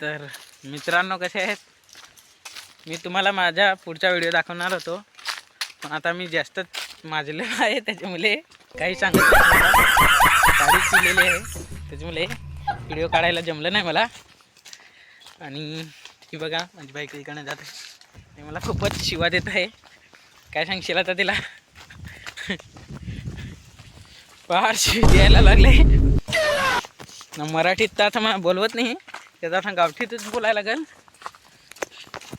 तर मित्रांनो कसे आहेत, मी तुम्हाला माझ्या पुढचा व्हिडिओ दाखवणार होतो, पण आता मी जास्तच माजलेलो आहे त्याच्यामुळे काही सांगत नाही. गाडी पिलेली आहे त्याच्यामुळे व्हिडिओ काढायला जमलं नाही मला. आणि ती बघा माझी बाईक इकडनं जात आहे, मला खूपच शिवा देत आहे. काय सांगशील आता तिला? फार शिव द्यायला लागले. मराठीत तर आता मला बोलवत नाही, त्याचा आता गावठीतच बोलायला लागेल.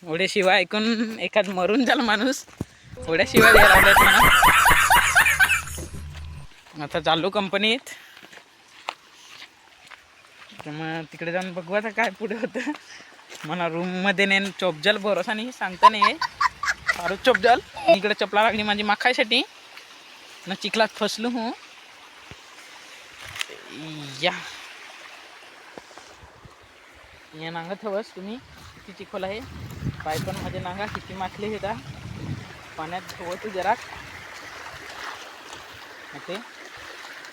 एवढे शिवा ऐकून एखाद मरून झाला माणूस, एवढ्या शिवा द्यायला लागल्यात मला. आता चाललो कंपनीत, तर मग तिकडे जाऊन बघू आता काय पुढे होतं. मला रूममध्ये नेन चोपजल भरोसा नाही, सांगता नाही फारच चोपजल. इकडे चपला लागली माझी माखायसाठी ना, चिखलात फसलो हूँ. या नांगत हवंच तुम्ही, किती चिखल आहे. पाय पण माझे नांगा किती माखले हे का पाण्यात धुवतो जरा. ते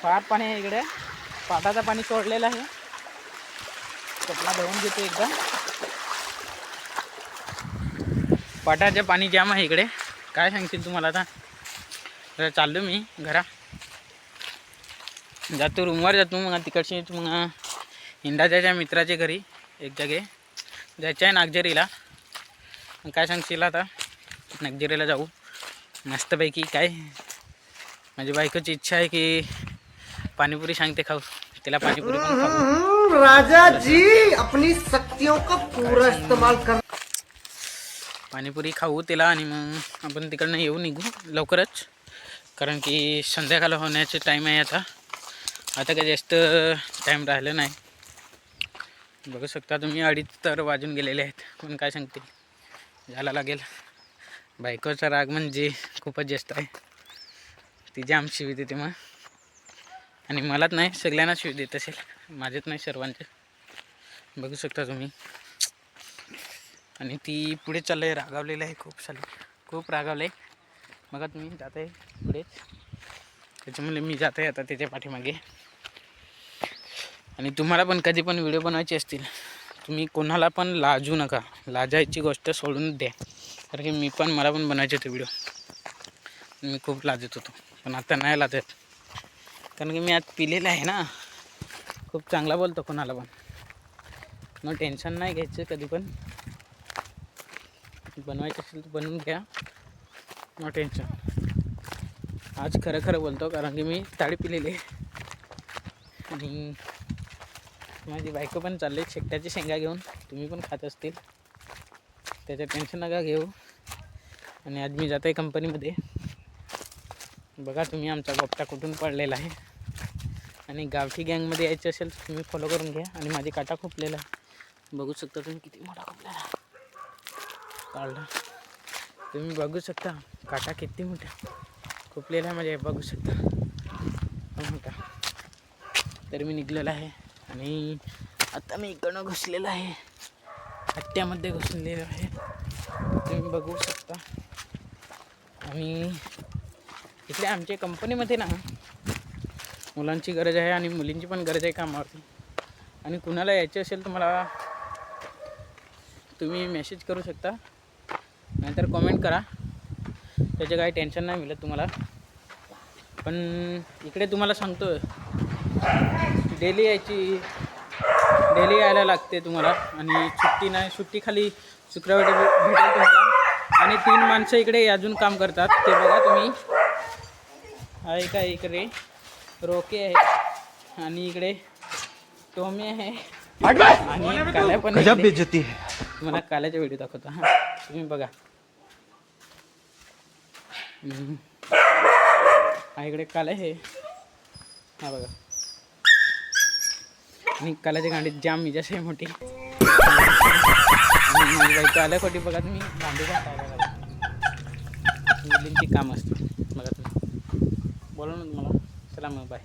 फार पाणी आहे इकडे, पाटाचं पाणी सोडलेलं आहे. चपला धुवून घेतो एकदा. पाटाचं पाणी जाम आहे इकडे, काय सांगतील तुम्हाला. आता चाललो मी घरा, जातो रूमवर जातो. मग तिकडची मग इंदाजाच्या मित्राच्या घरी एक जागे जायचं आहे नागझरीला. काय सांगशील आता, नागझरीला जाऊ मस्तपैकी. काय माझी बायकोची इच्छा आहे की पाणीपुरी सांगते खाऊ, तिला पाणीपुरी पण खाऊ. राजा जी अपनी शक्तियों का पूरा इस्तेमाल कर. पाणीपुरी खाऊ तिला आणि मग आपण तिकडनं येऊ निघू लवकरच, कारण की संध्याकाळ होण्याचे टाईम आहे. आता काही जास्त टाईम राहिलं नाही. बघू शकता तुम्ही, 2:30 तर वाजून गेलेले आहेत. पण काय सांगते, जायला लागेल. बायकोचा राग म्हणजे खूपच जास्त आहे, ती जाम शिवी देते मग. आणि मलाच नाही, सगळ्यांना शिवी देत असेल, माझेच नाही सर्वांचे. बघू शकता तुम्ही. आणि ती पुढे चाललं आहे, रागावलेलं आहे खूप रागावलं आहे. बघा तुम्ही, जात आहे पुढेच, त्याच्यामुळे मी जात आहे आता त्याच्या पाठीमागे. आणि तुम्हाला पण कधी पण व्हिडिओ बनवायचे असतील, तुम्ही कोणाला पण लाजू नका, लाजायची गोष्ट सोडून द्या. कारण की मला पण बनवायचे होते व्हिडिओ, मी खूप लाजत होतो, पण आता नाही लाजत. कारण की मी आज पिलेलं आहे ना, खूप चांगला बोलतो कोणाला पण. मग टेन्शन नाही घ्यायचं, कधी पण बनवायचं असेल तर बनवून घ्या, नो टेन्शन. आज खरं बोलतो, कारण की मी ताडी पिलेली आहे. आणि माझी बायको पण चालले शेकट्याची शेंगा घेऊन, तुम्ही पण खात असतील, त्याचं टेन्शन नका घेऊ. आणि आज मी जातो आहे कंपनीमध्ये. बघा तुम्ही, आमचा गोपटा कुठून पडलेला आहे. आणि गावठी गँगमध्ये यायचं असेल तर तुम्ही फॉलो करून घ्या. आणि माझी काटा खुपलेला आहे, बघू शकता तुम्ही किती मोठा खुपलेला काढला. तुम्ही बघू शकता काटा किती मोठा खुपलेला आहे माझ्या, बघू शकता मोठा. तर मी निघलेला आहे आणि आता मी इकडनं घुसलेलं आहे, हट्ट्यामध्ये घुसलेलं आहे, तुम्ही बघू शकता. आणि इकडे आमच्या कंपनीमध्ये ना मुलांची गरज आहे आणि मुलींची पण गरज आहे कामावरती. आणि कुणाला यायचे असेल तर मला तुम्ही मेसेज करू शकता, नाहीतर कमेंट करा, त्याचे काही टेन्शन नाही मिळत तुम्हाला. पण इकडे तुम्हाला सांगतो, डेली यायला लागते तुम्हाला. आणि सुट्टी नाही, सुट्टी खाली शुक्रवारी भेटेल तुम्हाला. आणि 3 माणसं इकडे अजून काम करतात, ते बघा तुम्ही. आहे का, इकडे रोके आहे आणि इकडे टोमे आहे आणि काल्या पण आहे. तुम्हाला काल्याचा व्हिडिओ दाखवतो, हां तुम्ही बघा. हा इकडे काल्या आहे, हा बघा. आणि काल्याच्या गांडीत जाम मी जशी मोठी. माझी बायको आल्या खोटी, बघा तुम्ही. भांडी घासायला मुलींची काम असते, बघा तुम्ही. बोला ना तुम्हाला. चला मग, बाय.